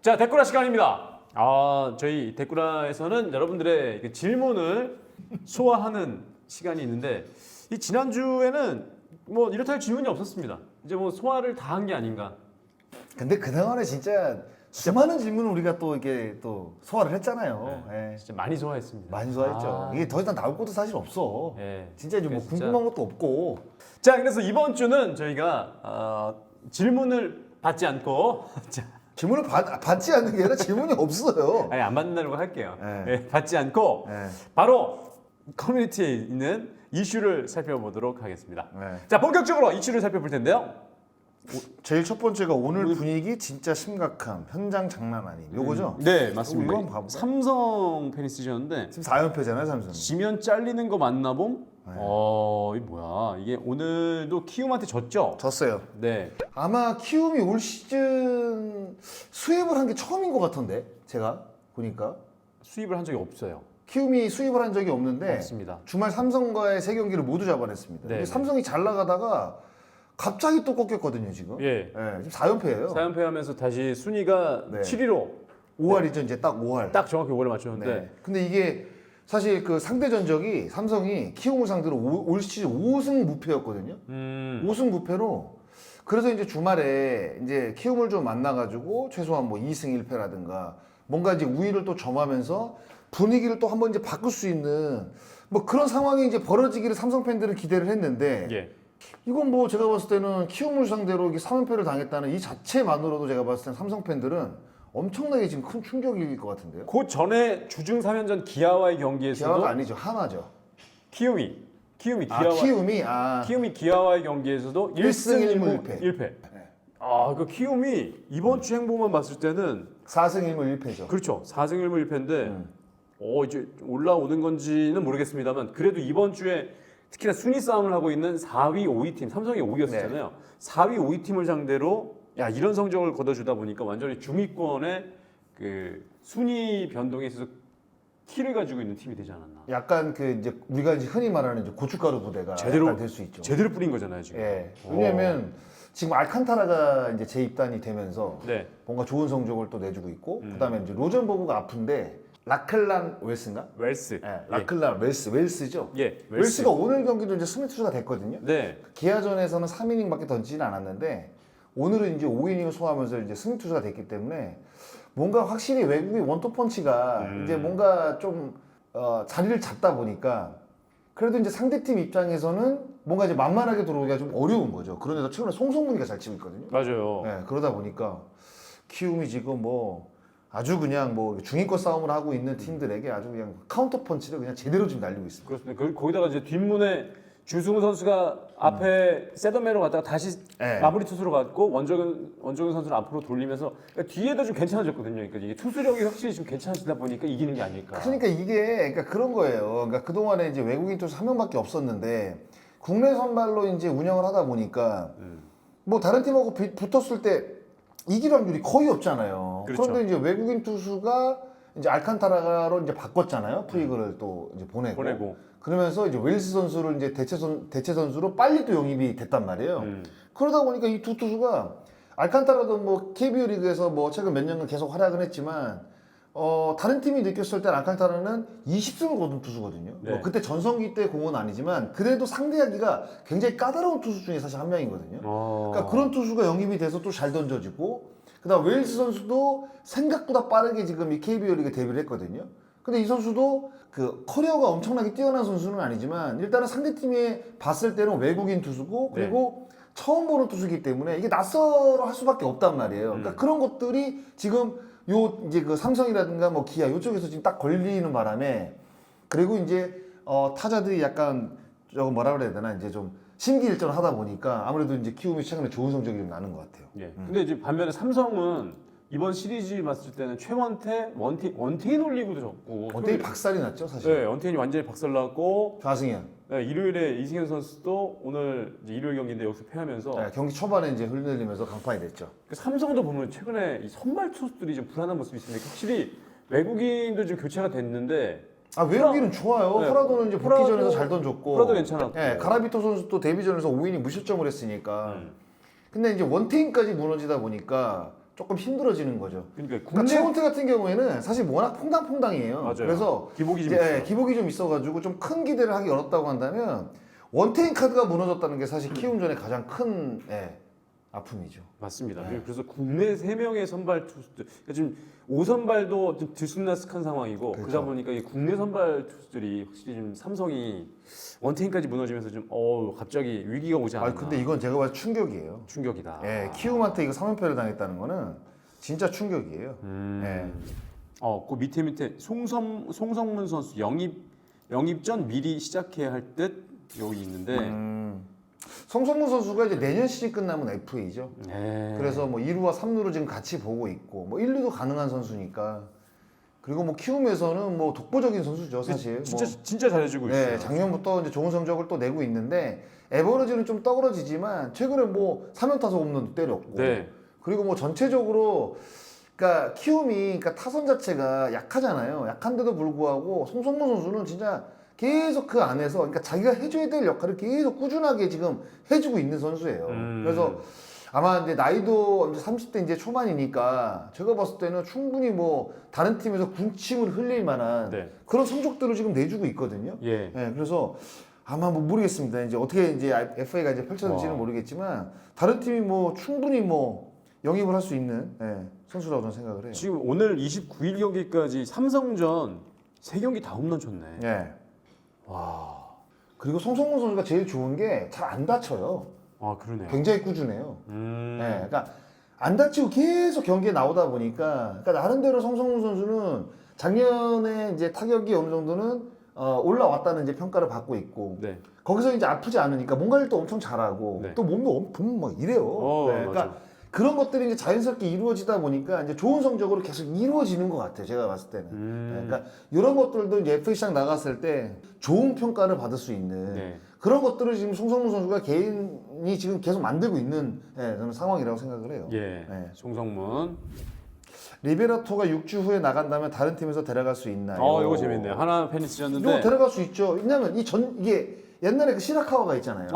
자, 데꾸라 시간입니다. 저희 데꾸라에서는 여러분들의 그 질문을 소화하는 시간이 있는데 이 지난주에는 뭐 이렇다 할 질문이 없었습니다. 이제 뭐 소화를 다 한 게 아닌가. 근데 그동안에 진짜 수많은 질문을 우리가 또 이게 또 소화를 했잖아요. 예. 진짜 많이 소화했습니다. 많이 소화했죠. 이게 더 이상 나올 것도 사실 없어. 예. 진짜 이제 뭐 진짜. 궁금한 것도 없고. 자, 그래서 이번 주는 저희가 질문을 받지 않고 자, 질문을 받지 않는 게 아니라 질문이 없어요. 아니, 안 받는다고 할게요. 네. 예, 받지 않고 네. 바로 커뮤니티에 있는 이슈를 살펴보도록 하겠습니다. 네. 자, 본격적으로 이슈를 살펴볼 텐데요. 제일 첫 번째가 오늘 분위기 진짜 심각함. 현장 장난 아님. 요거죠? 네, 맞습니다. 이거 한번 봐볼까요? 삼성 팬이 쓰셨는데 지금 4연패잖아요, 삼성. 지면 잘리는 거 맞나 봄? 네. 이게 뭐야? 이게 오늘도 키움한테 졌죠? 졌어요. 네. 아마 키움이 올 시즌 수입을 한 게 처음인 것 같은데 제가 보니까 수입을 한 적이 없어요. 키움이 수입을 한 적이 없는데 없습니다. 주말 삼성과의 세 경기를 모두 잡아냈습니다. 네, 근데 네. 삼성이 잘 나가다가 갑자기 또 꺾였거든요 지금. 예. 지금 4연패예요. 4연패 하면서 다시 순위가 네. 7위로 5할이죠 이제 딱 5할. 딱 정확히 5를 맞췄는데 네. 근데 이게 사실 그 상대 전적이 삼성이 키움을 상대로 올 시즌 5승 무패였거든요. 5승 무패로 그래서 이제 주말에 이제 키움을 좀 만나가지고 최소한 뭐 2승 1패라든가 뭔가 이제 우위를 또 점하면서 분위기를 또 한번 이제 바꿀 수 있는 뭐 그런 상황이 이제 벌어지기를 삼성 팬들은 기대를 했는데 예. 이건 뭐 제가 봤을 때는 키움을 상대로 이게 3연패를 당했다는 이 자체만으로도 제가 봤을 때는 삼성 팬들은 엄청나게 지금 큰 충격일 것 같은데요. 그 전에 주중 3연전 기아와의 경기에서도 기아가 아니죠. 하나죠. 키움이 키움이 기아와의 경기에서도 1승 1승 1무 1패. 그 키움이 이번 주 행보만 봤을 때는 4승 1무 1패죠. 그렇죠. 4승 1무 1패인데 이제 올라오는 건지는 모르겠습니다만 그래도 이번 주에 특히나 순위 싸움을 하고 있는 4위, 5위 팀, 삼성이 5위였잖아요. 4위, 5위 팀을 상대로 이런 성적을 거둬주다 보니까 완전히 중위권의 그 순위 변동에 있어서 키를 가지고 있는 팀이 되지 않았나. 약간 그 이제 우리가 이제 흔히 말하는 이제 고춧가루 부대가 제대로 될 수 있죠. 제대로 뿌린 거잖아요 지금. 예. 왜냐면 지금 알칸타라가 이제 재입단이 되면서 네. 뭔가 좋은 성적을 또 내주고 있고 그다음에 이제 로전버그가 아픈데 라클란 웰스인가? 웰스. 예. 라클란 웰스죠. 예. 웰스가 오늘 경기도 이제 승리 투수가 됐거든요. 네. 기아전에서는 3이닝밖에 던지지는 않았는데 오늘은 이제 5이닝을 소화하면서 이제 승리 투수가 됐기 때문에 뭔가 확실히 외국의 원투펀치가 이제 뭔가 좀 자리를 잡다 보니까 그래도 이제 상대팀 입장에서는 뭔가 이제 만만하게 들어오기가 좀 어려운 거죠. 그런데도 최근에 송성문이가 잘 치고 있거든요. 맞아요. 네, 그러다 보니까 키움이 지금 뭐 아주 그냥 뭐 중위권 싸움을 하고 있는 팀들에게 아주 그냥 카운터 펀치를 그냥 제대로 지금 날리고 있습니다. 그렇습니다. 거기다가 이제 뒷문에 주승우 선수가 앞에 세더맨으로 갔다가 다시 네. 마무리 투수로 갔고 원정현 선수를 앞으로 돌리면서 그러니까 뒤에도 좀 괜찮아졌거든요. 그러니까 이게 투수력이 확실히 좀 괜찮아지다 보니까 이기는 게 아닐까. 그러니까 이게 그러니까 그런 거예요. 그러니까 그동안에 이제 외국인 투수 한 명밖에 없었는데 국내 선발로 이제 운영을 하다 보니까 뭐 다른 팀하고 붙었을 때 이길 확률이 거의 없잖아요. 그렇죠. 그런데 이제 외국인 투수가 이제 알칸타라로 이제 바꿨잖아요. 프리그를 또 이제 보내고. 그러면서 이제 웰스 선수를 이제 대체 선수로 빨리 또 영입이 됐단 말이에요. 그러다 보니까 이 두 투수가 알칸타라도 뭐 KBO 리그에서 뭐 최근 몇 년간 계속 활약을 했지만 다른 팀이 느꼈을 때 알칸타라는 20승을 거둔 투수거든요. 네. 뭐 그때 전성기 때 공은 아니지만 그래도 상대하기가 굉장히 까다로운 투수 중에 사실 한 명이거든요. 그러니까 그런 투수가 영입이 돼서 또 잘 던져지고 그다음 웨일스 선수도 생각보다 빠르게 지금 이 KBO 리그 데뷔를 했거든요. 근데 이 선수도 그 커리어가 엄청나게 뛰어난 선수는 아니지만 일단은 상대팀에 봤을 때는 외국인 투수고 그리고 처음 보는 투수이기 때문에 이게 낯설어 할 수밖에 없단 말이에요. 그러니까 그런 것들이 지금 요 이제 그 삼성이라든가 뭐 기아 요쪽에서 지금 딱 걸리는 바람에 그리고 이제 타자들이 약간 저거 뭐라 그래야 되나 이제 좀 심기일전을 하다 보니까 아무래도 이제 키움이 최근에 좋은 성적이 좀 나는 것 같아요. 예. 근데 이제 반면에 삼성은 이번 시리즈 봤을 때는 최원태, 원태인 올리고도 졌고 원태인 박살이 났죠 사실. 네, 원태인이 완전히 박살났고 좌승현. 네, 일요일에 이승현 선수도 오늘 이제 일요일 경기인데 여기서 패하면서 네, 경기 초반에 이제 흘러내리면서 강판이 됐죠. 그 삼성도 보면 최근에 이 선발 투수들이 좀 불안한 모습이 있습니다. 확실히 외국인도 좀 교체가 됐는데 외국인은 좋아요. 네, 후라도는 이제 복귀전에서 잘 던졌고. 후라도 괜찮았고. 네, 가라비토 선수 또 데뷔전에서 5이닝 무실점을 했으니까. 근데 이제 원태인까지 무너지다 보니까 조금 힘들어지는 거죠. 그러니까 그러니까 국내 최원태 같은 경우에는 사실 워낙 퐁당퐁당이에요. 맞아요. 그래서 기복이 좀 이제 있어요. 기복이 좀 있어가지고 좀 큰 기대를 하기 어렵다고 한다면 원태인 카드가 무너졌다는 게 사실 키움전의 가장 큰 아픔이죠. 맞습니다. 네. 그래서 국내 3명의 선발 투수들, 그러니까 지금 5선발도 좀 들쑥날쑥한 상황이고 그렇죠. 그러다 보니까 이 국내 선발 투수들이 확실히 좀 삼성이 원태인까지 무너지면서 좀 갑자기 위기가 오지 않았나. 근데 이건 제가 봐도 충격이에요. 충격이다. 예, 키움한테 이거 3연패를 당했다는 거는 진짜 충격이에요. 그 밑에 송성문 선수 영입 전 미리 시작해야 할 듯 여기 있는데. 송성문 선수가 이제 내년 시즌 끝나면 FA죠. 네. 그래서 뭐 2루와 3루를 지금 같이 보고 있고 뭐 1루도 가능한 선수니까. 그리고 뭐 키움에서는 뭐 독보적인 선수죠, 사실. 진짜 잘해주고 있어요. 네, 작년부터 이제 좋은 성적을 또 내고 있는데 에버리지는 좀 떨어지지만 최근에 뭐 3연타석 홈런도 때렸고. 네. 그리고 뭐 전체적으로 그러니까 키움이 그러니까 타선 자체가 약하잖아요. 약한데도 불구하고 송성문 선수는 진짜 계속 그 안에서 그러니까 자기가 해줘야 될 역할을 계속 꾸준하게 지금 해주고 있는 선수예요. 그래서 아마 이제 나이도 이제 30대 이제 초반이니까 제가 봤을 때는 충분히 뭐 다른 팀에서 군침을 흘릴 만한 네. 그런 성적들을 지금 내주고 있거든요. 예. 그래서 아마 뭐 모르겠습니다. 이제 어떻게 이제 FA가 이제 펼쳐질지는 모르겠지만 다른 팀이 뭐 충분히 뭐 영입을 할 수 있는 선수라고 저는 생각을 해요. 지금 오늘 29일 경기까지 삼성전 3경기 다 홈런 쳤네. 예. 와. 그리고 송성문 선수가 제일 좋은 게 잘 안 다쳐요. 아, 그러네요. 굉장히 꾸준해요. 그러니까 안 다치고 계속 경기에 나오다 보니까 그러니까 나름대로 송성문 선수는 작년에 이제 타격이 어느 정도는 올라왔다는 이제 평가를 받고 있고 네. 거기서 이제 아프지 않으니까 뭔가를 또 엄청 잘하고 네. 또 몸도 보면 막 이래요. 그러니까 맞아. 그런 것들이 이제 자연스럽게 이루어지다 보니까 이제 좋은 성적으로 계속 이루어지는 것 같아요. 제가 봤을 때는. 그러니까 이런 것들도 이제 FA 시장 나갔을 때 좋은 평가를 받을 수 있는 네. 그런 것들을 지금 송성문 선수가 개인이 지금 계속 만들고 있는 저는 상황이라고 생각을 해요. 예. 송성문. 리베라토가 6주 후에 나간다면 다른 팀에서 데려갈 수 있나요? 이거 재밌네요. 하나 팬이 쓰셨는데. 이거 데려갈 수 있죠. 왜냐면 이게 옛날에 그 시라카와가 있잖아요.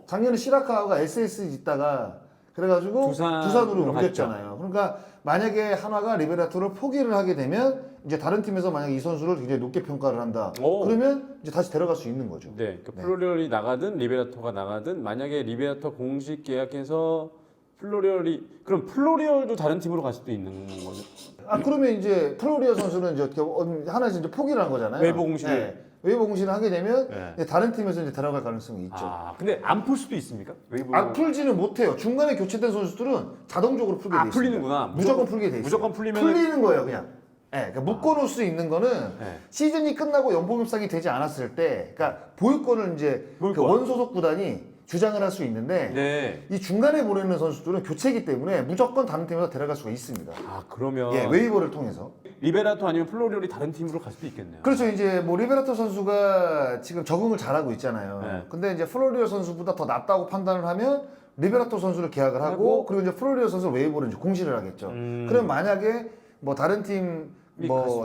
작년에 시라카와가 SS 있다가 그래가지고 두산으로 옮겼잖아요. 그러니까 만약에 한화가 리베라토를 포기를 하게 되면 이제 다른 팀에서 만약 이 선수를 굉장히 높게 평가를 한다. 그러면 이제 다시 데려갈 수 있는 거죠. 네. 그러니까 플로리얼이 나가든 리베라토가 나가든 만약에 리베라토 공식 계약해서 그럼 플로리얼도 다른 팀으로 갈 수도 있는 거죠. 그러면 이제 플로리어 선수는 이제 어떻게 하나에서 이제 포기를 한 거잖아요. 외부 공식을. 외부 공식을 하게 되면 네. 다른 팀에서 이제 데려갈 가능성이 있죠. 근데 안 풀 수도 있습니까? 외부. 풀지는 못해요. 중간에 교체된 선수들은 자동적으로 풀게 돼 있어요. 풀리는구나. 무조건 풀게 돼 있어요. 무조건 풀리면 풀리는 거예요, 그냥. 그러니까 묶어놓을 수 있는 거는 네. 시즌이 끝나고 연봉 협상이 되지 않았을 때, 그러니까 보유권을 이제 그 원소속 구단이 주장을 할 수 있는데 네. 이 중간에 보내는 선수들은 교체이기 때문에 무조건 다른 팀에서 데려갈 수가 있습니다. 그러면 웨이버를 통해서. 리베라토 아니면 플로리얼이 다른 팀으로 갈 수도 있겠네요. 그렇죠. 이제 뭐 리베라토 선수가 지금 적응을 잘하고 있잖아요. 네. 근데 이제 플로리어 선수보다 더 낫다고 판단을 하면 리베라토 선수를 계약을 하고 그리고 이제 플로리어 선수 웨이버를 이제 공시를 하겠죠. 그럼 만약에 뭐 다른 팀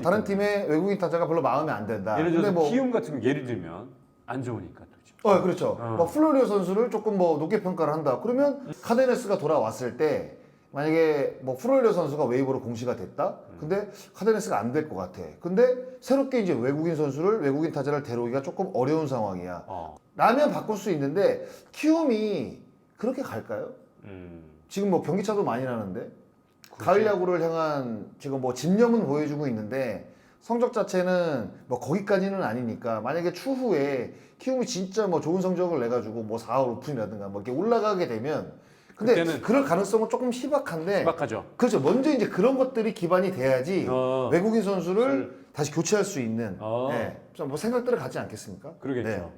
다른 팀의 외국인 타자가 별로 마음에 안 든다. 예를 들어서 근데 키움 같은 거 예를 들면 안 좋으니까 또. 그렇죠. 뭐 플로리어 선수를 조금 뭐 높게 평가를 한다. 그러면 카데네스가 돌아왔을 때 만약에 뭐 플로리어 선수가 웨이버로 공시가 됐다. 근데 카데네스가 안 될 것 같아. 근데 새롭게 이제 외국인 타자를 데려오기가 조금 어려운 상황이야. 라면 바꿀 수 있는데 키움이 그렇게 갈까요? 지금 뭐 경기차도 많이 나는데 가을 야구를 향한 지금 뭐 집념은 보여주고 있는데 성적 자체는 뭐 거기까지는 아니니까 만약에 추후에 키움이 진짜 뭐 좋은 성적을 내가지고 뭐 4월 오픈이라든가 뭐 이렇게 올라가게 되면 근데 그럴 가능성은 조금 희박한데 희박하죠. 그렇죠. 먼저 이제 그런 것들이 기반이 돼야지 외국인 선수를 다시 교체할 수 있는 뭐 생각들을 갖지 않겠습니까? 그러겠죠.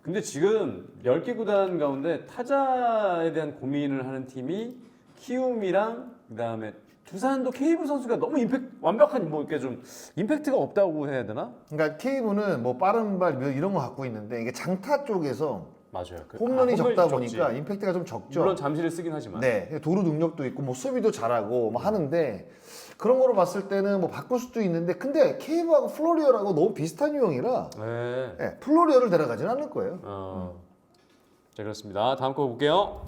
근데 지금 10개 구단 가운데 타자에 대한 고민을 하는 팀이 키움이랑 그다음에 두산도 케이블 선수가 너무 완벽한 뭐 이렇게 좀 임팩트가 없다고 해야 되나? 그러니까 케이블은 뭐 빠른 발 이런 거 갖고 있는데 이게 장타 쪽에서 맞아요. 홈런이 적다 적지. 보니까 임팩트가 좀 적죠. 물론 잠시를 쓰긴 하지만. 네, 도루 능력도 있고 뭐 수비도 잘하고 뭐 하는데 그런 거로 봤을 때는 뭐 바꿀 수도 있는데 근데 케이블하고 플로리어라고 너무 비슷한 유형이라 네. 플로리어를 데려가지는 않을 거예요. 자, 그렇습니다. 다음 거 볼게요.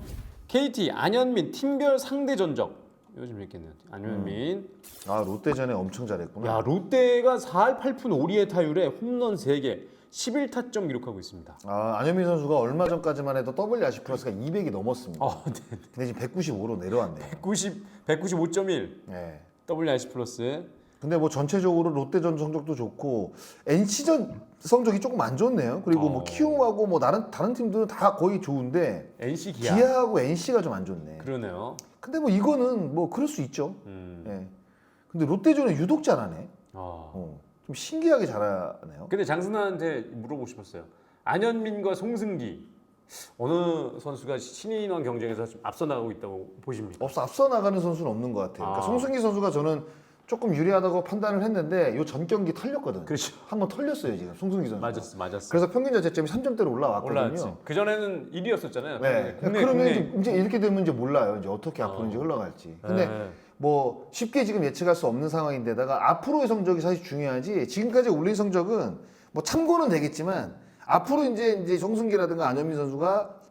KT 안현민 팀별 상대 전적 이거 좀 재밌겠네요. 안현민. 아 롯데전에 엄청 잘했구나. 야, 롯데가 4할 8푼 5리의 타율에 홈런 3개, 11타점 기록하고 있습니다. 아 안현민 선수가 얼마 전까지만 해도 WRC 플러스가 200이 넘었습니다. 네. 근데 지금 195로 내려왔네요. 195.1 네. WRC 플러스. 근데 뭐 전체적으로 롯데전 성적도 좋고 NC전 성적이 조금 안 좋네요. 그리고 뭐 키움하고 뭐 다른 팀들은 다 거의 좋은데 NC 기아. 기아하고 NC가 좀 안 좋네. 그러네요. 근데 뭐 이거는 뭐 그럴 수 있죠. 예. 근데 롯데전에 유독 잘하네. 좀 신기하게 잘하네요. 근데 장순환한테 물어보고 싶었어요. 안현민과 송승기 어느 선수가 신인왕 경쟁에서 좀 앞서 나가고 있다고 보십니까? 앞서 나가는 선수는 없는 것 같아요. 그러니까 아. 송승기 선수가 저는 조금 유리하다고 판단을 했는데 요 전 경기 털렸거든. 그렇죠. 한번 털렸어요 지금 송승기 선수. 맞았어. 그래서 평균 자책점이 3점대로 올라왔거든요. 올라왔지. 그 전에는 1위였었잖아요. 네. 그러면 이제 이렇게 되면 이제 몰라요. 이제 어떻게 앞으로 이제 흘러갈지. 근데 뭐 쉽게 지금 예측할 수 없는 상황인데다가 앞으로의 성적이 사실 중요하지. 지금까지 올린 성적은 뭐 참고는 되겠지만 앞으로 이제 송승기라든가 안현민 선수가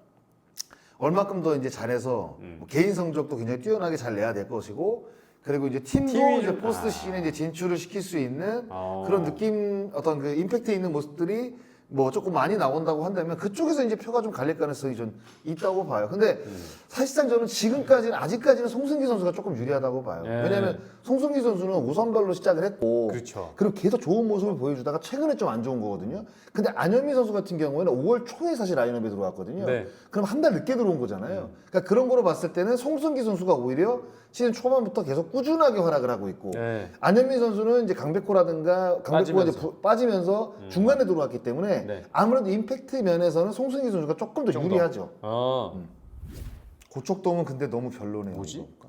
얼마큼 더 이제 잘해서 뭐 개인 성적도 굉장히 뛰어나게 잘 내야 될 것이고. 그리고 이제 팀도 팀이 이제 좀- 포스트 시즌에 이제 진출을 시킬 수 있는 아. 그런 느낌, 어떤 그 임팩트 있는 모습들이 뭐 조금 많이 나온다고 한다면 그쪽에서 이제 표가 좀 갈릴 가능성이 좀 있다고 봐요. 근데 사실상 저는 지금까지는 아직까지는 송승기 선수가 조금 유리하다고 봐요. 네. 왜냐하면 송승기 선수는 5선발로 시작을 했고, 그렇죠. 그리고 계속 좋은 모습을 보여주다가 최근에 좀 안 좋은 거거든요. 근데 안현민 선수 같은 경우에는 5월 초에 사실 라인업에 들어왔거든요. 네. 그럼 한 달 늦게 들어온 거잖아요. 그러니까 그런 거로 봤을 때는 송승기 선수가 오히려 시즌 초반부터 계속 꾸준하게 활약을 하고 있고, 네. 안현민 선수는 이제 강백호라든가 강백호가 이제 빠지면서 중간에 들어왔기 때문에 네. 아무래도 임팩트 면에서는 송승기 선수가 조금 더 유리하죠. 고척돔은 근데 너무 별로네요. 뭐지? 이거.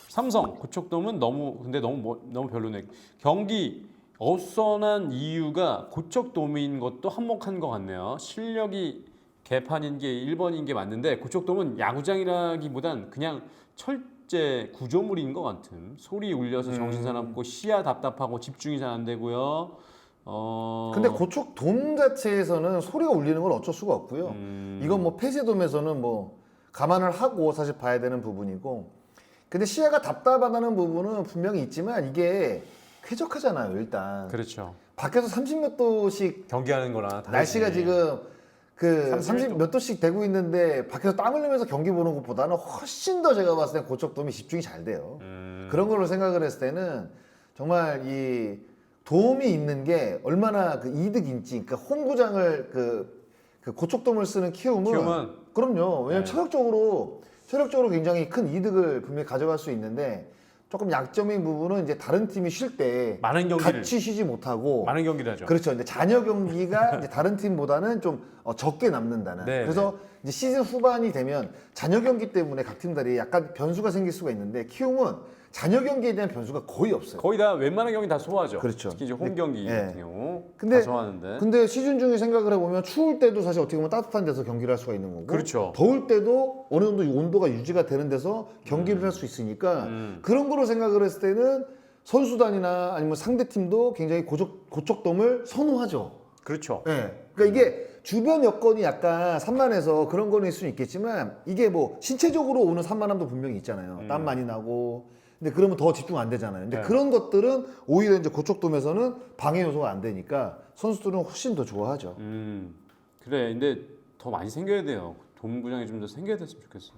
삼성 고척돔은 너무 별로네. 경기 어수선한 이유가 고척돔인 것도 한몫한 것 같네요. 실력이 개판인 게 1번인 게 맞는데 고척돔은 야구장이라기보단 그냥 철제 구조물인 것 같은. 소리 울려서 정신사납고 시야 답답하고 집중이 잘 안 되고요. 근데 고척돔 자체에서는 소리가 울리는 건 어쩔 수가 없고요. 이건 뭐 폐쇄돔에서는 뭐 감안을 하고 사실 봐야 되는 부분이고, 근데 시야가 답답하다는 부분은 분명히 있지만 이게 쾌적하잖아요. 일단 그렇죠. 밖에서 30몇 도씩 경기하는 거랑 다르지. 날씨가 지금 그 31 30몇 도씩 되고 있는데 밖에서 땀 흘리면서 경기 보는 것보다는 훨씬 더 제가 봤을 때 고척돔이 집중이 잘 돼요. 그런 걸로 생각을 했을 때는 정말 이 도움이 있는 게 얼마나 그 이득인지, 그러니까 홈구장을 그 고척돔을 쓰는 키움은 그럼요. 왜냐면 체력적으로 굉장히 큰 이득을 분명히 가져갈 수 있는데, 조금 약점인 부분은 이제 다른 팀이 쉴 때 많은 경기를 같이 쉬지 못하고 많은 경기를 하죠. 그렇죠. 근데 잔여 경기가 이제 다른 팀보다는 좀 적게 남는다는. 네, 그래서 이제 시즌 후반이 되면 잔여 경기 때문에 각 팀들이 약간 변수가 생길 수가 있는데, 키움은 잔여 경기에 대한 변수가 거의 없어요. 거의 다 웬만한 경기 다 소화하죠. 그렇죠. 특히 이제 홈 경기 네. 같은 경우 근데- 다 소화하는데. 근데 시즌 중에 생각을 해보면 추울 때도 사실 어떻게 보면 따뜻한 데서 경기를 할 수가 있는 거고, 그렇죠. 더울 때도 어느 정도 온도가 유지가 되는 데서 경기를 할 수 있으니까 그런 거로 생각을 했을 때는 선수단이나 아니면 상대 팀도 굉장히 고척돔을 선호하죠. 그렇죠. 네. 그러니까 이게 주변 여건이 약간 산만해서 그런 거는 있을 수 있겠지만, 이게 뭐 신체적으로 오는 산만함도 분명히 있잖아요. 땀 많이 나고. 근데 그러면 더 집중 안 되잖아요. 근데 네. 그런 것들은 오히려 이제 고척돔에서는 방해 요소가 안 되니까 선수들은 훨씬 더 좋아하죠. 그래. 근데 더 많이 생겨야 돼요. 돔구장이 좀 더 생겨야 됐으면 좋겠어.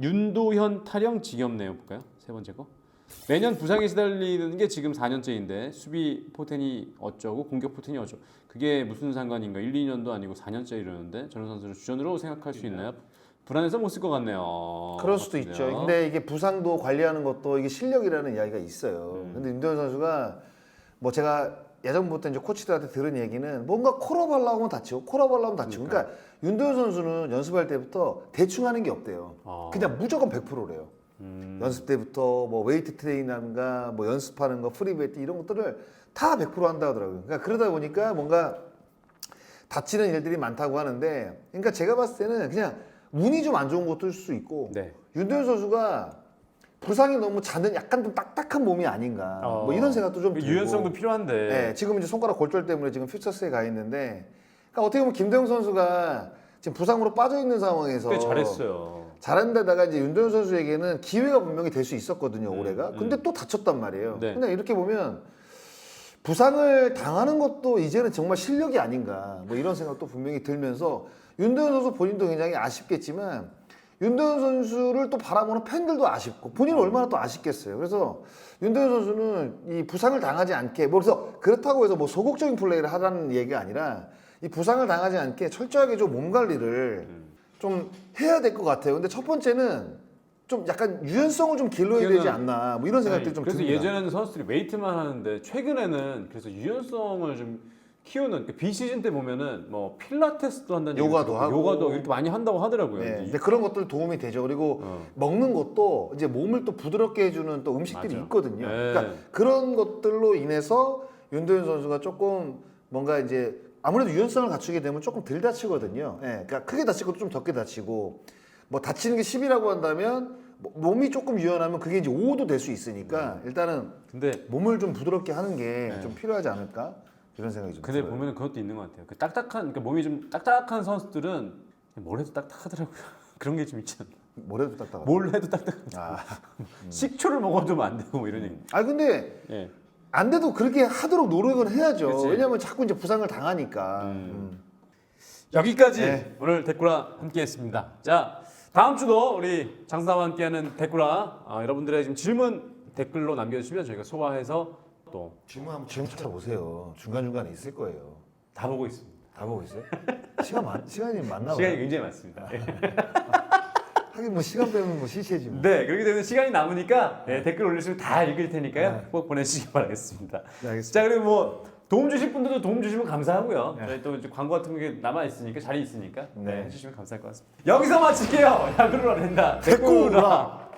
윤도현 타령 지겹네요. 볼까요? 세 번째 거. 매년 부상에 시달리는 게 지금 4년째인데 수비 포텐이 어쩌고 공격 포텐이 어쩌고, 그게 무슨 상관인가. 1, 2년도 아니고 4년째 이러는데 저런 선수를 주전으로 생각할 수 있나요? 불안해서 못 쓸 것 같네요. 그럴 수도 있죠. 근데 이게 부상도 관리하는 것도 이게 실력이라는 이야기가 있어요. 근데 윤도현 선수가 뭐 제가 예전부터 이제 코치들한테 들은 얘기는 뭔가 콜업 하려고 하면 다치고 콜업 하려고 하면 다치고. 그러니까 윤도현 선수는 연습할 때부터 대충 하는 게 없대요. 그냥 무조건 100%래요. 연습 때부터 뭐 웨이트 트레이닝이라든가 뭐 연습하는 거, 프리베이트 이런 것들을 다 100% 한다 하더라고요. 그러니까 그러다 보니까 뭔가 다치는 일들이 많다고 하는데, 그러니까 제가 봤을 때는 그냥 운이 좀 안 좋은 것도 있을 수 있고, 네. 윤도현 선수가 부상이 너무 잦은 약간 좀 딱딱한 몸이 아닌가, 뭐 이런 생각도 좀 들고. 유연성도 필요한데. 네, 지금 이제 손가락 골절 때문에 지금 퓨처스에 가 있는데, 그러니까 어떻게 보면 김도영 선수가 지금 부상으로 빠져 있는 상황에서 꽤 잘했어요. 잘한데다가 이제 윤도현 선수에게는 기회가 분명히 될 수 있었거든요, 올해가. 근데 또 다쳤단 말이에요. 네. 근데 이렇게 보면 부상을 당하는 것도 이제는 정말 실력이 아닌가 뭐 이런 생각도 분명히 들면서 윤도현 선수 본인도 굉장히 아쉽겠지만 윤도현 선수를 또 바라보는 팬들도 아쉽고 본인은 얼마나 또 아쉽겠어요. 그래서 윤도현 선수는 이 부상을 당하지 않게 뭐 그래서 그렇다고 해서 뭐 소극적인 플레이를 하라는 얘기가 아니라 이 부상을 당하지 않게 철저하게 좀 몸 관리를 좀 해야 될 것 같아요. 근데 첫 번째는 좀 약간 유연성을 좀 길러야 되지 않나 뭐 이런 생각들이 좀 그래서 듭니다. 예전에는 선수들이 웨이트만 하는데 최근에는 그래서 유연성을 좀 키우는 그러니까 비시즌 때 보면은 뭐 필라테스도 한다는 요가도 얘기도 하고. 요가도 이렇게 많이 한다고 하더라고요. 네, 근데 근데 그런 것들 도움이 되죠. 그리고 먹는 것도 이제 몸을 또 부드럽게 해주는 또 음식들이 맞아. 있거든요. 네. 그러니까 그런 것들로 인해서 윤도현 선수가 조금 뭔가 이제 아무래도 유연성을 갖추게 되면 조금 덜 다치거든요. 예, 그러니까 크게 다치고도 좀 적게 다치고 뭐 다치는 게 10이라고 한다면 몸이 조금 유연하면 그게 이제 5도 될 수 있으니까 일단은 근데 몸을 좀 부드럽게 하는 게 좀 필요하지 않을까 이런 생각이 좀 근데 들어요. 보면은 그것도 있는 것 같아요. 그 딱딱한 그러니까 몸이 좀 딱딱한 선수들은 뭘 해도 딱딱하더라고요. 그런 게 좀 있잖아. 뭘 해도 딱딱하다. 뭘 해도 딱딱하고 아, 식초를 먹어도 안 되고 뭐 이런 얘기. 아 근데 예. 안 돼도 그렇게 하도록 노력을 해야죠. 그치. 왜냐면 자꾸 이제 부상을 당하니까. 여기까지 네. 오늘 데꾸라 함께했습니다. 자 다음 주도 우리 장사와 함께하는 데꾸라 여러분들의 지금 질문 댓글로 남겨주시면 저희가 소화해서 또 다 질문 한번 지금부터 보세요. 중간 중간에 있을 거예요. 보고 있습니다. 다 보고 있어요? 시간이 많나 시간이 봐요. 굉장히 많습니다. 예. 하긴 뭐 시간 빼면 뭐 시체지 뭐. 네 그렇게 되면 시간이 남으니까 댓글 올리시면 다 읽을 테니까요. 꼭 보내주시기 바라겠습니다. 네, 알겠습니다. 자 그리고 뭐 도움 주실 분들도 도움 주시면 감사하고요. 저희 또 이제 광고 같은 게 남아 있으니까 자리 있으니까 네. 해주시면 감사할 것 같습니다. 여기서 마칠게요. 야구를 한다. 데꾸라.